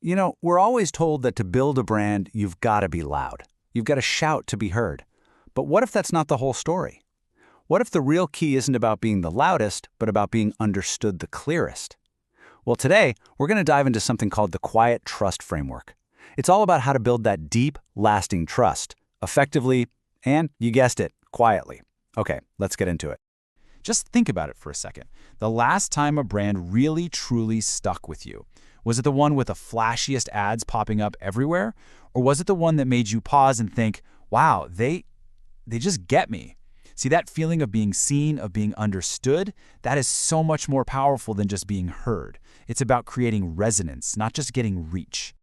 We're always told that to build a brand, you've got to be loud. You've got to shout to be heard. But what if that's not the whole story? What if the real key isn't about being the loudest, but about being understood the clearest? Well, today, we're going to dive into something called the Quiet Trust Framework. It's all about how to build that deep, lasting trust, effectively, and, you guessed it, quietly. Okay, let's get into it. Just think about it for a second. The last time a brand really, truly stuck with you, was it the one with the flashiest ads popping up everywhere? Or was it the one that made you pause and think, wow, they just get me? See, that feeling of being seen, of being understood, that is so much more powerful than just being heard. It's about creating resonance, not just getting reach.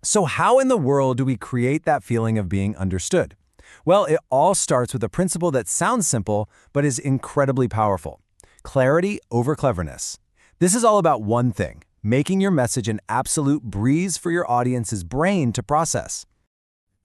So how in the world do we create that feeling of being understood? Well, it all starts with a principle that sounds simple, but is incredibly powerful. Clarity over cleverness. This is all about one thing: making your message an absolute breeze for your audience's brain to process.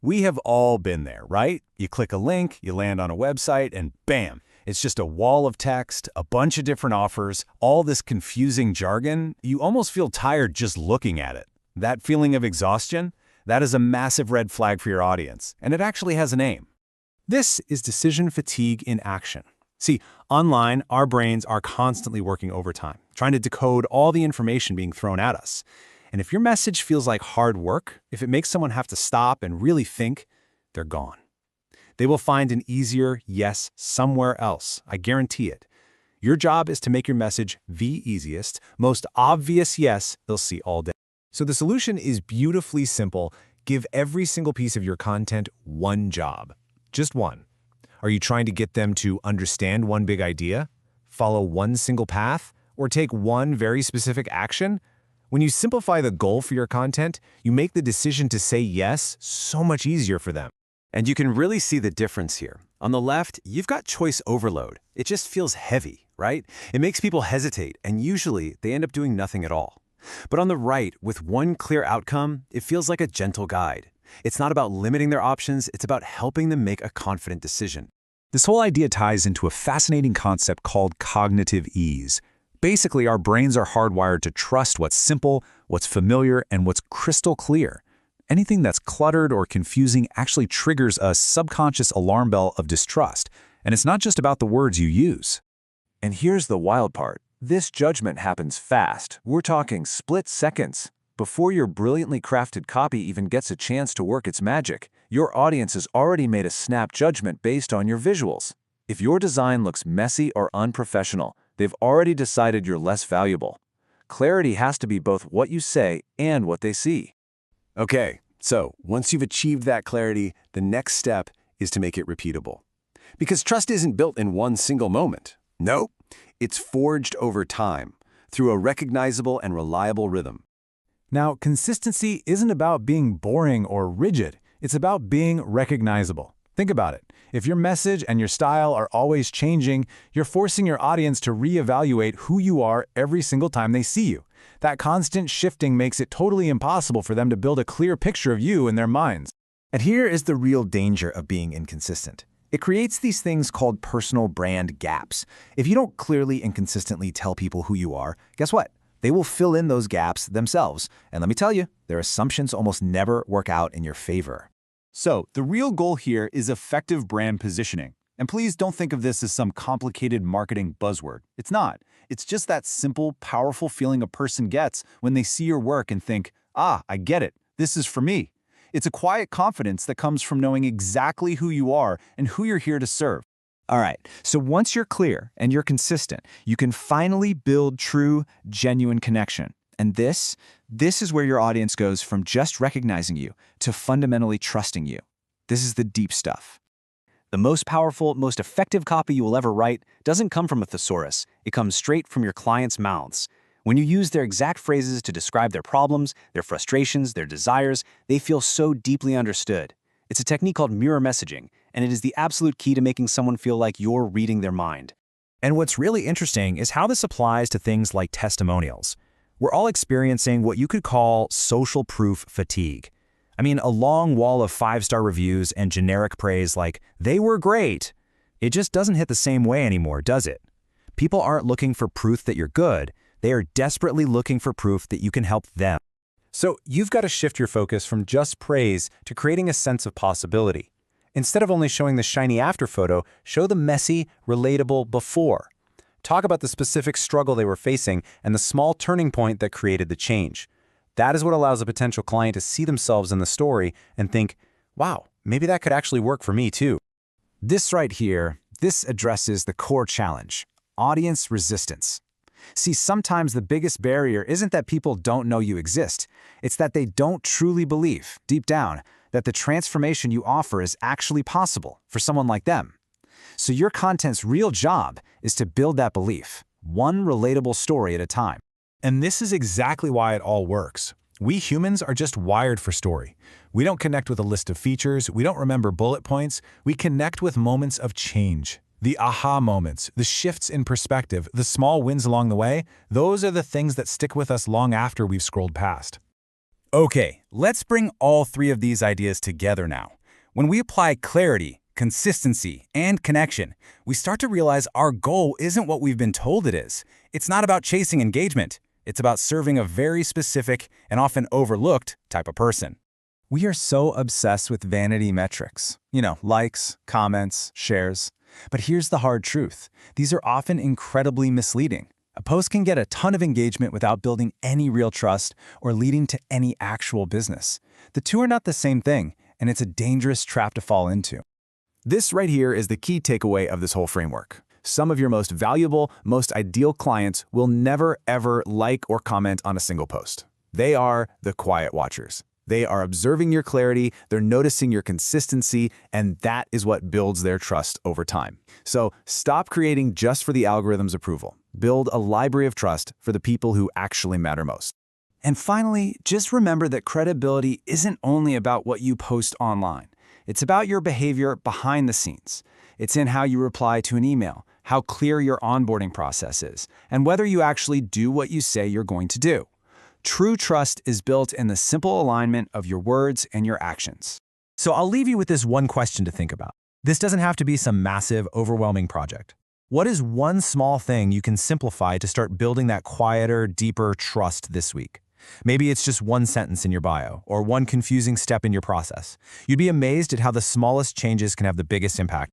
We have all been there, right? You click a link, you land on a website, and bam, it's just a wall of text, a bunch of different offers, all this confusing jargon. You almost feel tired just looking at it. That feeling of exhaustion? That is a massive red flag for your audience, and it actually has a name. This is decision fatigue in action. See, online, our brains are constantly working overtime, trying to decode all the information being thrown at us. And if your message feels like hard work, if it makes someone have to stop and really think, they're gone. They will find an easier yes somewhere else, I guarantee it. Your job is to make your message the easiest, most obvious yes they'll see all day. So the solution is beautifully simple. Give every single piece of your content one job. Just one. Are you trying to get them to understand one big idea, follow one single path, or take one very specific action? When you simplify the goal for your content, you make the decision to say yes so much easier for them. And you can really see the difference here. On the left, you've got choice overload. It just feels heavy, right? It makes people hesitate, and usually they end up doing nothing at all. But on the right, with one clear outcome, it feels like a gentle guide. It's not about limiting their options, it's about helping them make a confident decision. This whole idea ties into a fascinating concept called cognitive ease. Basically, our brains are hardwired to trust what's simple, what's familiar, and what's crystal clear. Anything that's cluttered or confusing actually triggers a subconscious alarm bell of distrust, and it's not just about the words you use. And here's the wild part. This judgment happens fast. We're talking split seconds. Before your brilliantly crafted copy even gets a chance to work its magic, your audience has already made a snap judgment based on your visuals. If your design looks messy or unprofessional, they've already decided you're less valuable. Clarity has to be both what you say and what they see. Okay, so once you've achieved that clarity, the next step is to make it repeatable. Because trust isn't built in one single moment. Nope. It's forged over time, through a recognizable and reliable rhythm. Now, consistency isn't about being boring or rigid. It's about being recognizable. Think about it. If your message and your style are always changing, you're forcing your audience to reevaluate who you are every single time they see you. That constant shifting makes it totally impossible for them to build a clear picture of you in their minds. And here is the real danger of being inconsistent. It creates these things called personal brand gaps. If you don't clearly and consistently tell people who you are, guess what? They will fill in those gaps themselves. And let me tell you, their assumptions almost never work out in your favor. So, the real goal here is effective brand positioning. And please don't think of this as some complicated marketing buzzword. It's not. It's just that simple, powerful feeling a person gets when they see your work and think, ah, I get it. This is for me. It's a quiet confidence that comes from knowing exactly who you are and who you're here to serve. All right, so once you're clear and you're consistent, you can finally build true, genuine connection. And this is where your audience goes from just recognizing you to fundamentally trusting you. This is the deep stuff. The most powerful, most effective copy you will ever write doesn't come from a thesaurus. It comes straight from your clients' mouths. When you use their exact phrases to describe their problems, their frustrations, their desires, they feel so deeply understood. It's a technique called mirror messaging, and it is the absolute key to making someone feel like you're reading their mind. And what's really interesting is how this applies to things like testimonials. We're all experiencing what you could call social proof fatigue. I mean, a long wall of 5-star reviews and generic praise like, they were great. It just doesn't hit the same way anymore, does it? People aren't looking for proof that you're good. They are desperately looking for proof that you can help them. So you've got to shift your focus from just praise to creating a sense of possibility. Instead of only showing the shiny after photo, show the messy, relatable before. Talk about the specific struggle they were facing and the small turning point that created the change. That is what allows a potential client to see themselves in the story and think, wow, maybe that could actually work for me too. This right here, this addresses the core challenge: audience resistance. See, sometimes the biggest barrier isn't that people don't know you exist. It's that they don't truly believe, deep down, that the transformation you offer is actually possible for someone like them. So your content's real job is to build that belief, one relatable story at a time. And this is exactly why it all works. We humans are just wired for story. We don't connect with a list of features, we don't remember bullet points, we connect with moments of change. The aha moments, the shifts in perspective, the small wins along the way, those are the things that stick with us long after we've scrolled past. Okay, let's bring all three of these ideas together now. When we apply clarity, consistency, and connection, we start to realize our goal isn't what we've been told it is. It's not about chasing engagement. It's about serving a very specific and often overlooked type of person. We are so obsessed with vanity metrics. Likes, comments, shares. But here's the hard truth. These are often incredibly misleading. A post can get a ton of engagement without building any real trust or leading to any actual business. The two are not the same thing, and it's a dangerous trap to fall into. This right here is the key takeaway of this whole framework. Some of your most valuable, most ideal clients will never, ever like or comment on a single post. They are the quiet watchers. They are observing your clarity, they're noticing your consistency, and that is what builds their trust over time. So stop creating just for the algorithm's approval. Build a library of trust for the people who actually matter most. And finally, just remember that credibility isn't only about what you post online. It's about your behavior behind the scenes. It's in how you reply to an email, how clear your onboarding process is, and whether you actually do what you say you're going to do. True trust is built in the simple alignment of your words and your actions. So I'll leave you with this one question to think about. This doesn't have to be some massive, overwhelming project. What is one small thing you can simplify to start building that quieter, deeper trust this week? Maybe it's just one sentence in your bio or one confusing step in your process. You'd be amazed at how the smallest changes can have the biggest impact.